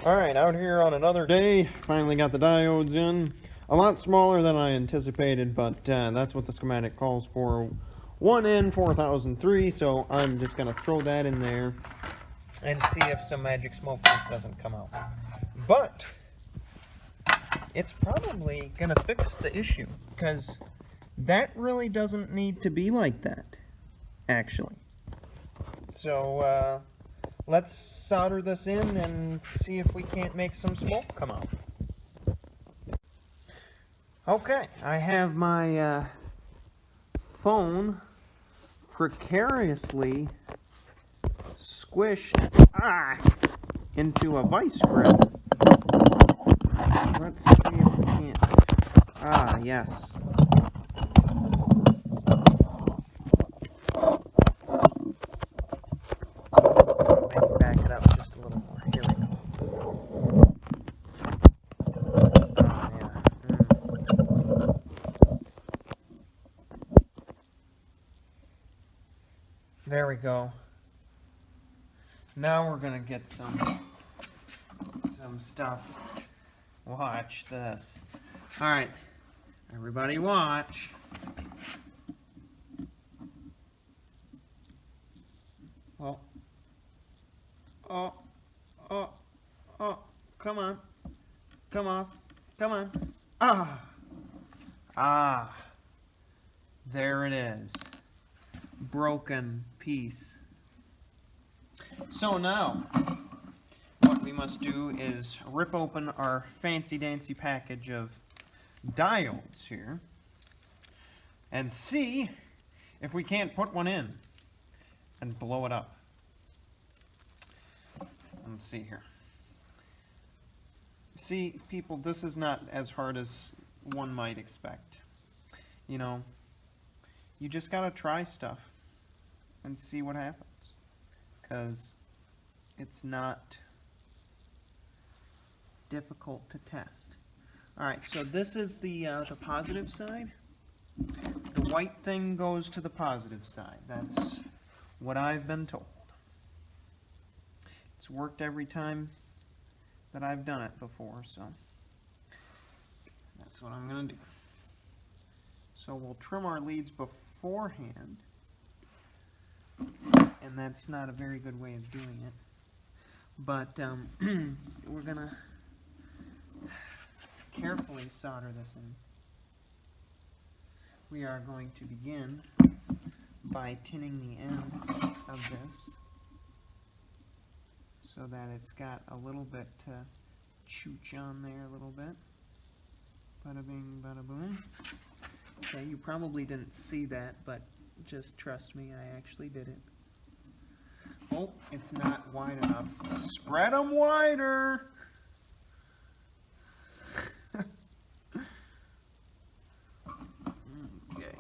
Alright, out here on another day, finally got the diodes in. A lot smaller than I anticipated, but that's what the schematic calls for. 1N4003, so I'm just going to throw that in there and see if some magic smoke juice doesn't come out. But it's probably going to fix the issue, because that really doesn't need to be like that, actually. So, let's solder this in and see if we can't make some smoke come out. Okay, I have my phone precariously squished into a vice grip. Let's see if we can't. Yes. Maybe back it up just a little more. Here we go. There we go. Now we're gonna get some stuff. Watch this. Alright, everybody watch. Well, come on. Come on. There it is. Broken piece. So now, what we must do is rip open our fancy-dancy package of diodes here and see if we can't put one in and blow it up. Let's see here. See, people, this is not as hard as one might expect. You know, you just gotta try stuff and see what happens, because it's not difficult to test. Alright, so this is the positive side. The white thing goes to the positive side. That's what I've been told. It's worked every time that I've done it before, so that's what I'm going to do. So we'll trim our leads beforehand, and that's not a very good way of doing it, but we're going to carefully solder this in. We are going to begin by tinning the ends of this so that it's got a little bit to chooch on there a little bit. Bada bing, bada boom. Okay, you probably didn't see that, but just trust me, I actually did it. Oh, it's not wide enough. Spread them wider! Okay.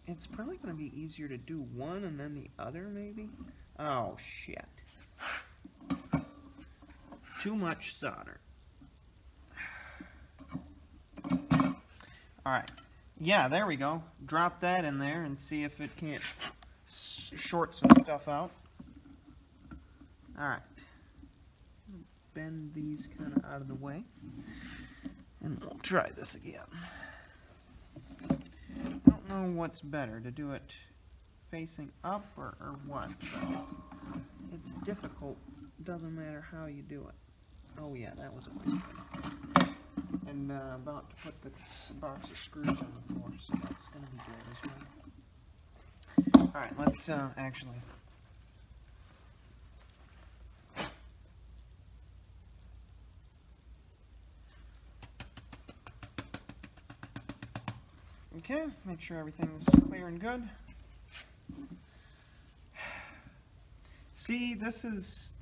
It's probably going to be easier to do one and then the other, maybe? Oh, shit. Too much solder. Alright. Yeah, there we go. Drop that in there and see if it can't short some stuff out. Alright. Bend these kind of out of the way. And we'll try this again. I don't know what's better, to do it facing up or what, but it's difficult. Doesn't matter how you do it. Oh yeah, that was a way. And about to put the box of screws on the floor, so that's going to be good as well. Alright, let's actually... Okay, make sure everything's clear and good. See, this is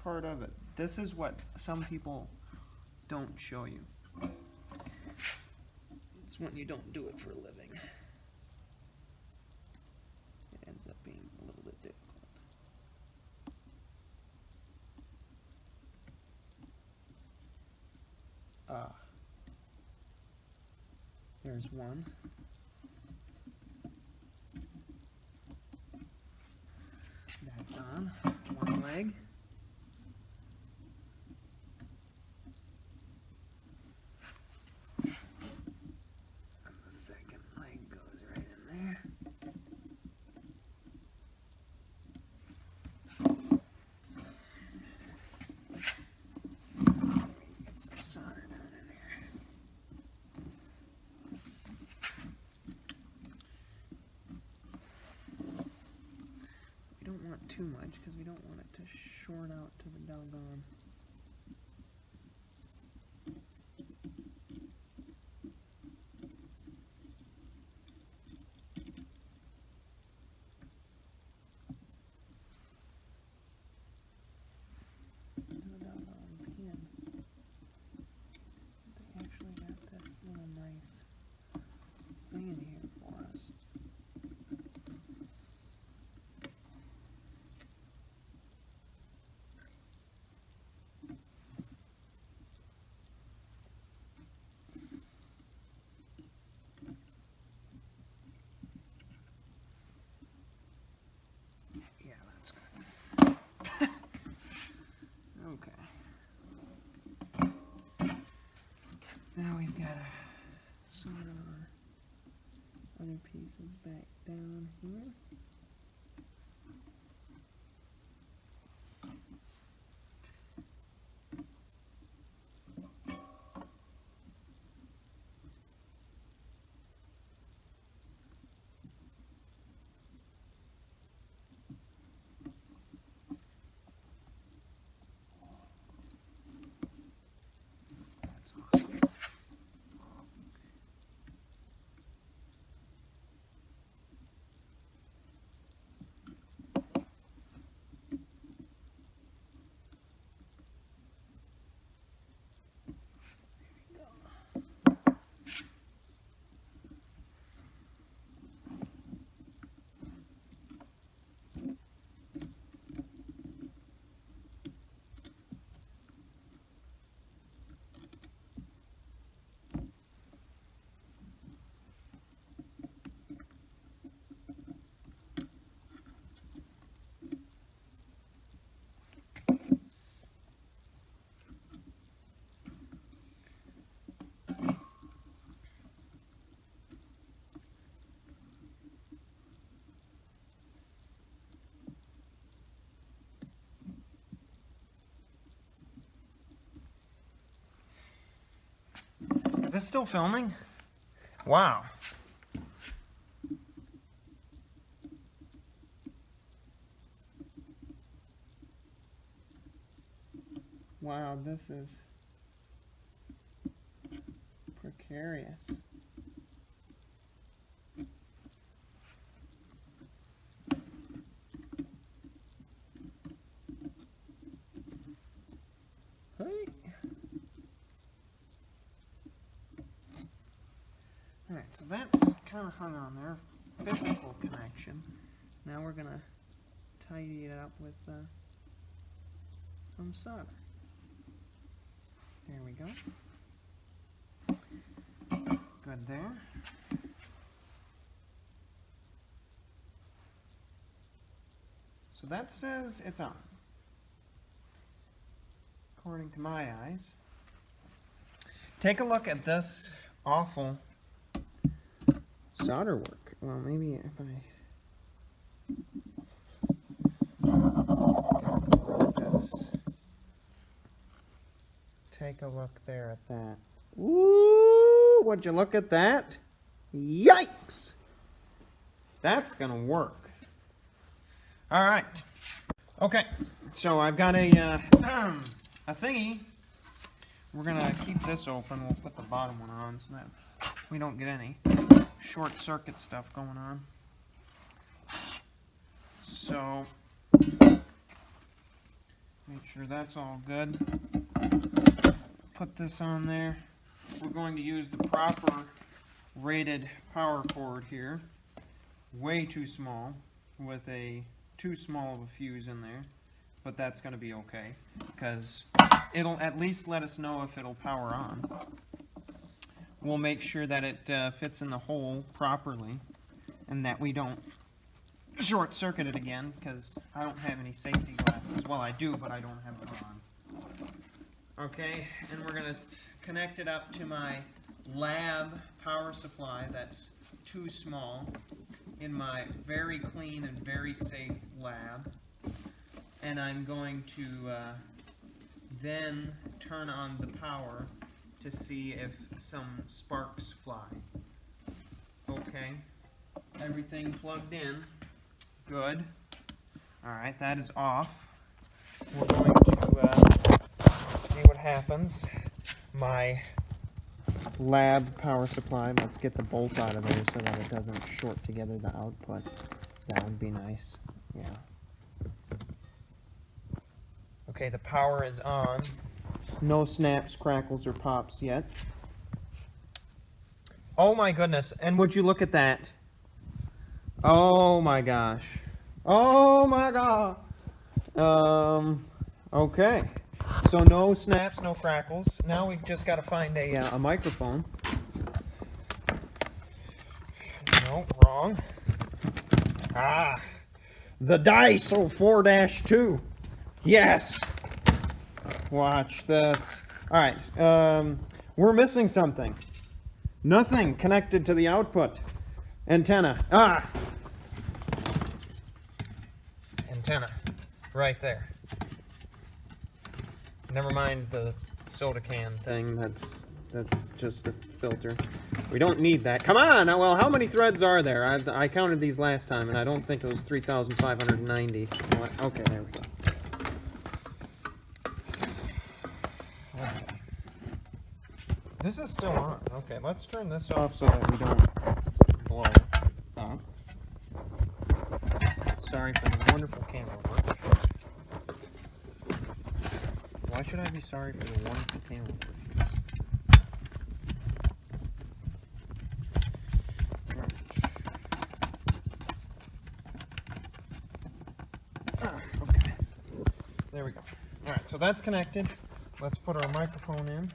part of it. This is what some people don't show you. It's when you don't do it for a living. It ends up being a little bit difficult. There's one. That's on one leg. And the second leg goes right in there. Get some solder down in there. We don't want too much because we don't want it to short out to the doggone. Now we've got to solder our other pieces back down here. Is this still filming? Wow. Wow, this is precarious. Hey. Alright, so that's kind of hung on there. Physical connection. Now we're going to tidy it up with some solder. There we go. Good there. So that says it's on, according to my eyes. Take a look at this awful solder work. Well, maybe if this. Take a look there at that. Ooh, would you look at that? Yikes! That's gonna work. All right. Okay, so I've got a thingy. We're gonna keep this open. We'll put the bottom one on so that we don't get any short circuit stuff going on. So make sure that's all good. Put this on there. We're going to use the proper rated power cord here. Way too small, with a too small of a fuse in there, but that's going to be okay because it'll at least let us know if it'll power on. We'll make sure that it fits in the hole properly and that we don't short-circuited again because I don't have any safety glasses. Well, I do, but I don't have them on. Okay, and we're going to connect it up to my lab power supply that's too small in my very clean and very safe lab. And I'm going to then turn on the power to see if some sparks fly. Okay, everything plugged in. Good. Alright, that is off. We're going to see what happens. My lab power supply, let's get the bolt out of there so that it doesn't short together the output. That would be nice. Yeah. Okay, the power is on. No snaps, crackles, or pops yet. Oh my goodness, and would you look at that? Oh my gosh. Oh my god. Okay. So no snaps, no crackles. Now we've just got to find a microphone. No, wrong. Ah. The dice 4-2. Yes. Watch this. Alright, we're missing something. Nothing connected to the output. Antenna. Ah! Antenna. Right there. Never mind the soda can thing. That's just a filter. We don't need that. Come on! Well, how many threads are there? I counted these last time, and I don't think it was 3,590. Okay, there we go. This is still on. Okay, let's turn this off so that we don't blow up. Sorry for the wonderful camera work. Why should I be sorry for the wonderful camera work? Okay. There we go. Alright, so that's connected. Let's put our microphone in.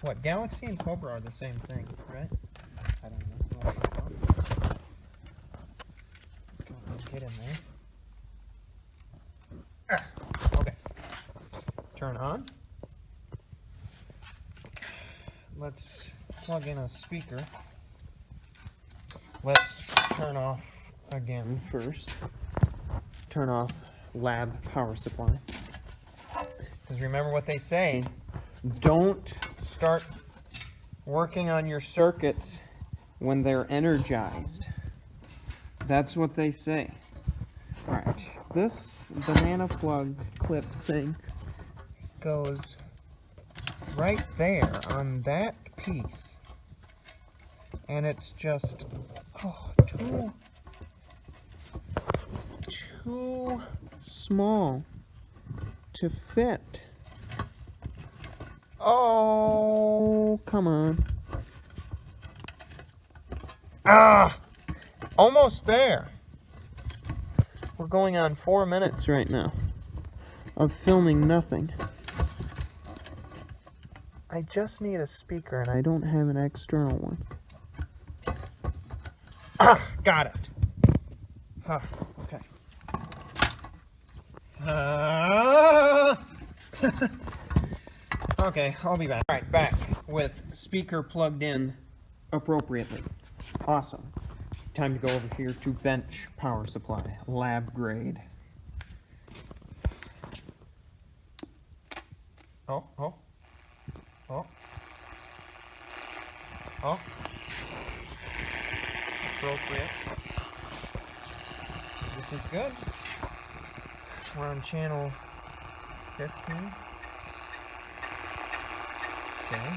What, Galaxy and Cobra are the same thing, right? I don't know. Get in there. Okay. Turn on. Let's plug in a speaker. Let's turn off again first. Turn off lab power supply. Because remember what they say. Don't start working on your circuits when they're energized. That's what they say. Alright, this banana plug clip thing goes right there on that piece. And it's just too small to fit. Oh, come on. Ah! Almost there. We're going on 4 minutes right now of filming nothing. I just need a speaker and I don't have an external one. Ah! Got it. Huh, okay. Okay, I'll be back. Alright, back with speaker plugged in appropriately. Awesome. Time to go over here to bench power supply, lab grade. Oh. Appropriate. This is good. We're on channel 15. Okay.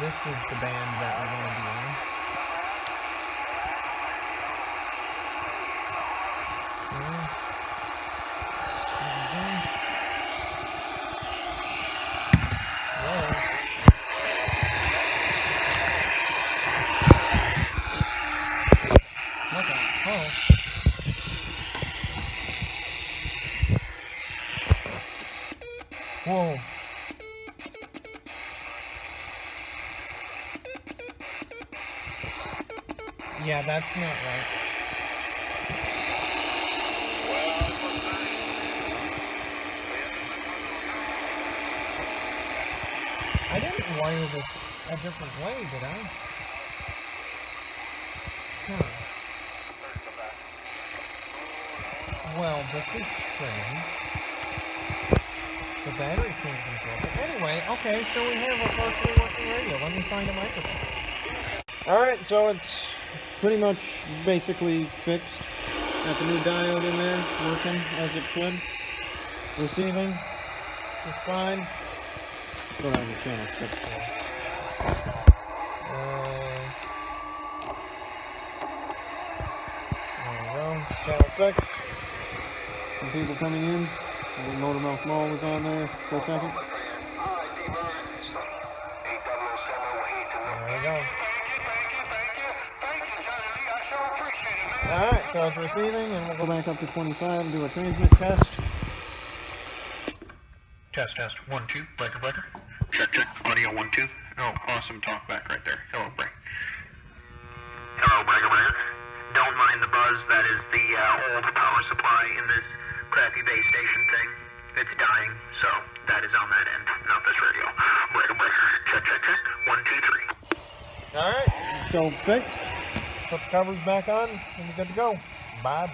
This is the band that we're going to be on. Whoa. Yeah, that's not right. I didn't wire this a different way, did I? Huh. Well, this is crazy. The battery can't control it. Anyway, okay, so we have a partially working radio. Let me find a microphone. Alright, so it's pretty much basically fixed. Got the new diode in there, working as it should. Receiving just fine. Go down to channel 6 here. There we go, channel 6. Some people coming in. I think Motormouth Mall was on there for a second. There we go. Alright, so it's receiving, and we'll go back up to 25 and do a transmit test. Test, 1, 2, breaker. Check, audio 1, 2. Oh, awesome talk back right there. Hello, break. Hello, breaker. Don't mind the buzz, that is the old power supply in this crappy base station thing. It's dying, so that is on that end, not this radio. Breaker. Check. 1, 2, 3. Alright, so fixed. Put the covers back on, and you're good to go. Bye.